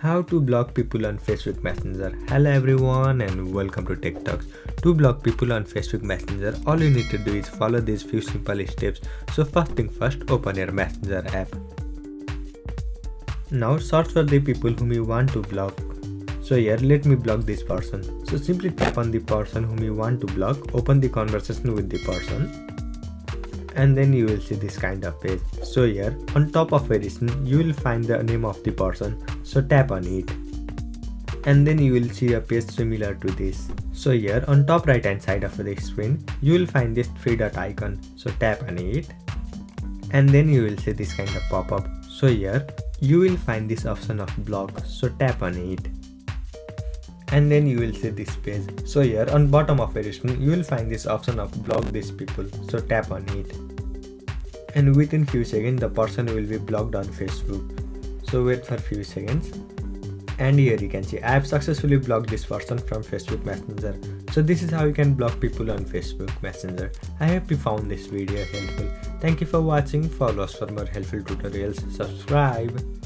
How to block people on Facebook Messenger. Hello everyone and welcome to Tech Talks. To block people on Facebook Messenger, all you need to do is follow these few simple steps. So first thing first, open your Messenger app. Now search for the people whom you want to block. So here let me block this person. So simply tap on the person whom you want to block, open the conversation with the person, and then you will see this kind of page. So here on top of everything you will find the name of the person, so tap on it, and then you will see a page similar to this. So here on top right hand side of the screen you will find this three dot icon, so tap on it, and then you will see this kind of pop-up. So here you will find this option of block, so tap on it, and then you will see this page. So here on bottom of everything you will find this option of block these people, so tap on it, and within few seconds the person will be blocked on Facebook. So wait for few seconds, and here you can see I have successfully blocked this person from Facebook Messenger. So this is how you can block people on Facebook Messenger. I hope you found this video helpful. Thank you for watching. Follow us for more helpful tutorials. Subscribe.